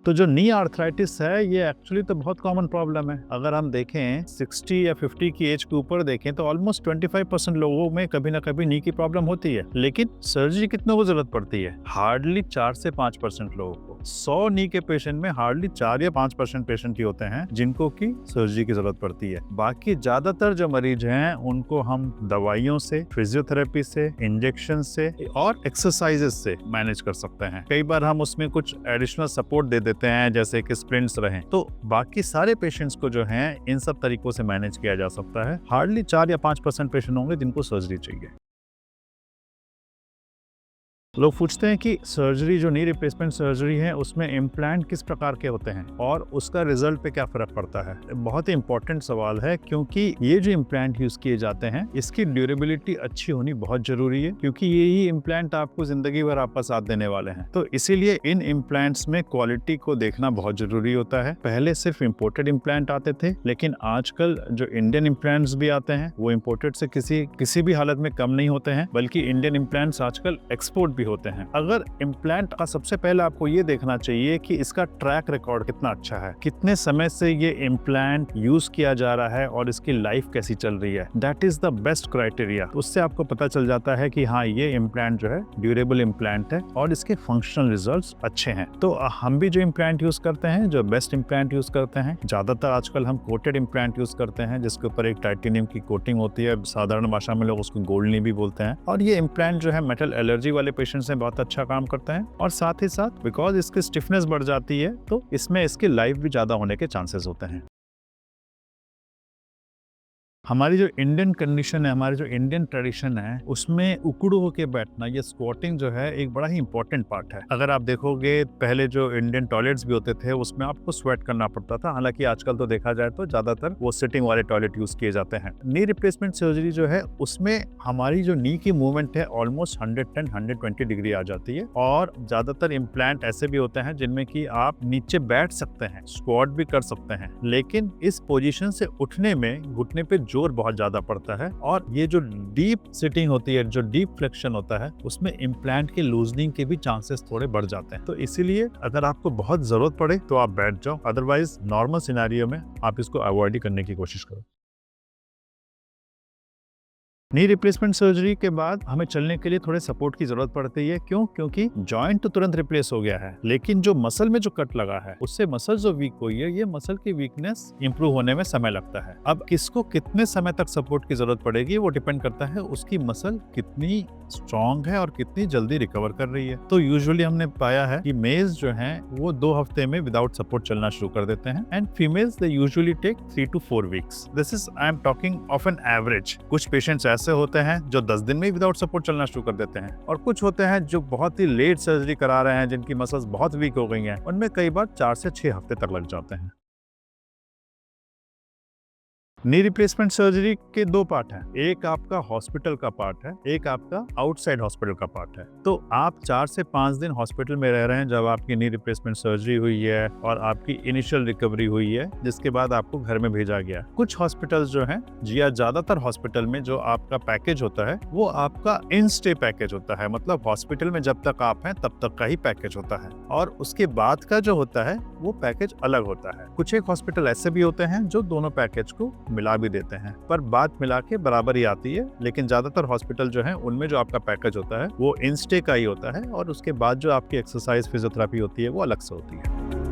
तो जो नी आर्थराइटिस है ये एक्चुअली तो बहुत कॉमन प्रॉब्लम है। अगर हम देखें 60 या 50 की एज के ऊपर देखें तो ऑलमोस्ट 25% लोगों में कभी ना कभी नी की प्रॉब्लम होती है, लेकिन सर्जरी कितनों को जरूरत पड़ती है? हार्डली 4 से 5% लोगों को। 100 नी के पेशेंट में हार्डली 4 या 5% पेशेंट ही होते हैं जिनको की सर्जरी की जरूरत पड़ती है। बाकी ज्यादातर जो मरीज हैं उनको हम दवाइयों से, फिजियोथेरेपी से, इंजेक्शन से और एक्सरसाइजेस से मैनेज कर सकते हैं। कई बार हम उसमें कुछ एडिशनल सपोर्ट दे देते हैं जैसे कि स्प्रिंट्स रहें। तो बाकी सारे पेशेंट्स को जो है इन सब तरीकों से मैनेज किया जा सकता है। हार्डली 4 या 5% पेशेंट होंगे जिनको सर्जरी चाहिए। लोग पूछते हैं कि सर्जरी जो नी रिप्लेसमेंट सर्जरी है उसमें इम्प्लांट किस प्रकार के होते हैं और उसका रिजल्ट पे क्या फर्क पड़ता है। बहुत ही इंपॉर्टेंट सवाल है, क्योंकि ये जो इम्प्लांट यूज किए जाते हैं इसकी ड्यूरेबिलिटी अच्छी होनी बहुत जरूरी है, क्योंकि यही इम्प्लांट आपको जिंदगी भर आपका साथ देने वाले हैं। तो इसीलिए इन इम्प्लांट्स में क्वालिटी को देखना बहुत जरूरी होता है। पहले सिर्फ इम्पोर्टेड इम्प्लांट आते थे, लेकिन आजकल जो इंडियन इम्प्लांट्स भी आते हैं वो इम्पोर्टेड से किसी भी हालत में कम नहीं होते हैं, बल्कि इंडियन इम्प्लांट्स आजकल एक्सपोर्ट होते हैं। अगर इम्प्लांट का सबसे पहले आपको ये देखना चाहिए कि इसका ट्रैक रिकॉर्ड कितना अच्छा है, कितने समय से ये इम्प्लांट यूज किया जा रहा है और इसकी लाइफ कैसी चल रही है। That is the best criteria. उससे आपको पता चल जाता है कि हाँ, ये इम्प्लांट जो है ड्यूरेबल इम्प्लांट है और इसके फंक्शनल रिजल्ट्स अच्छे हैं। तो हम भी जो इम्प्लांट यूज करते हैं, जो बेस्ट इम्प्लांट यूज करते हैं, ज्यादातर आजकल हम कोटेड इम्प्लांट यूज करते हैं जिसके ऊपर एक टाइटेनियम की कोटिंग होती है। साधारण भाषा में लोग उसको गोल्डनी भी बोलते हैं। और ये इम्प्लांट जो है मेटल एलर्जी वाले पेशेंट्स में बहुत अच्छा काम करता है, और साथ ही साथ बिकॉज इसकी स्टिफनेस बढ़ जाती है तो इसमें इसकी लाइफ भी ज्यादा होने के चांसेस होते हैं। हमारी जो इंडियन कंडीशन है, हमारी जो इंडियन ट्रेडिशन है, उसमें उकड़ू होके बैठना, ये स्क्वाटिंग जो है एक बड़ा ही इंपॉर्टेंट पार्ट है। अगर आप देखोगे पहले जो इंडियन टॉयलेट्स भी होते थे उसमें आपको स्वेट करना पड़ता था, हालांकि आजकल तो देखा जाए तो ज्यादातर वो सिटिंग वाले टॉयलेट यूज किए जाते हैं। नी रिप्लेसमेंट सर्जरी जो है उसमें हमारी जो नी की मूवमेंट है ऑलमोस्ट 110-120 डिग्री आ जाती है, और ज्यादातर इम्प्लांट ऐसे भी होते हैं जिनमें कि आप नीचे बैठ सकते हैं, स्क्वाट भी कर सकते हैं, लेकिन इस पोजीशन से उठने में घुटने पे जोर बहुत ज्यादा पड़ता है, और ये जो डीप सिटिंग होती है, जो डीप फ्लेक्शन होता है, उसमें इम्प्लांट के लूजनिंग के भी चांसेस थोड़े बढ़ जाते हैं। तो इसीलिए अगर आपको बहुत जरूरत पड़े तो आप बैठ जाओ, अदरवाइज नॉर्मल सिनेरियो में आप इसको अवॉइड करने की कोशिश करो। नी रिप्लेसमेंट सर्जरी के बाद हमें चलने के लिए थोड़े सपोर्ट की जरूरत पड़ती है। क्यों? क्योंकि जॉइंट तो तुरंत रिप्लेस हो गया है, लेकिन जो मसल में जो कट लगा है उससे मसल जो वीक हुई है, ये मसल की वीकनेस इंप्रूव होने में समय लगता है। अब किसको कितने समय तक सपोर्ट की जरूरत पड़ेगी वो डिपेंड करता है उसकी मसल कितनी स्ट्रॉन्ग है और कितनी जल्दी रिकवर कर रही है। तो यूजुअली हमने पाया है कि मेल्स जो हैं वो 2 हफ्ते में विदाउट सपोर्ट चलना शुरू कर देते हैं, and females they usually take 3 to 4 weeks. This is I am talking of an average. कुछ पेशेंट्स ऐसे होते हैं जो 10 दिन में विदाउट सपोर्ट चलना शुरू कर देते हैं, और कुछ होते हैं जो बहुत ही लेट सर्जरी करा रहे हैं, जिनकी मसल्स बहुत वीक हो गई हैं, उनमें कई बार 4 से 6 हफ्ते तक लग जाते हैं। नी रिप्लेसमेंट सर्जरी के 2 पार्ट हैं, एक आपका हॉस्पिटल का पार्ट है, एक आपका आउटसाइड हॉस्पिटल का पार्ट है। तो आप 4 से 5 दिन हॉस्पिटल में रह रहे हैं जब आपकी नी रिप्लेसमेंट सर्जरी हुई है और आपकी इनिशियल रिकवरी हुई है, जिसके बाद आपको घर में भेजा गया। कुछ हॉस्पिटल्स जो हैं, या ज्यादातर हॉस्पिटल में जो आपका पैकेज होता है वो आपका इन स्टे पैकेज होता है, मतलब हॉस्पिटल में जब तक आप हैं तब तक का ही पैकेज होता है, और उसके बाद का जो होता है वो पैकेज अलग होता है। कुछ एक हॉस्पिटल ऐसे भी होते हैं जो दोनों पैकेज को मिला भी देते हैं, पर बात मिला के बराबर ही आती है। लेकिन ज्यादातर हॉस्पिटल जो है उनमें जो आपका पैकेज होता है वो इन स्टे का ही होता है, और उसके बाद जो आपकी एक्सरसाइज फिजियोथेरेपी होती है वो अलग से होती है।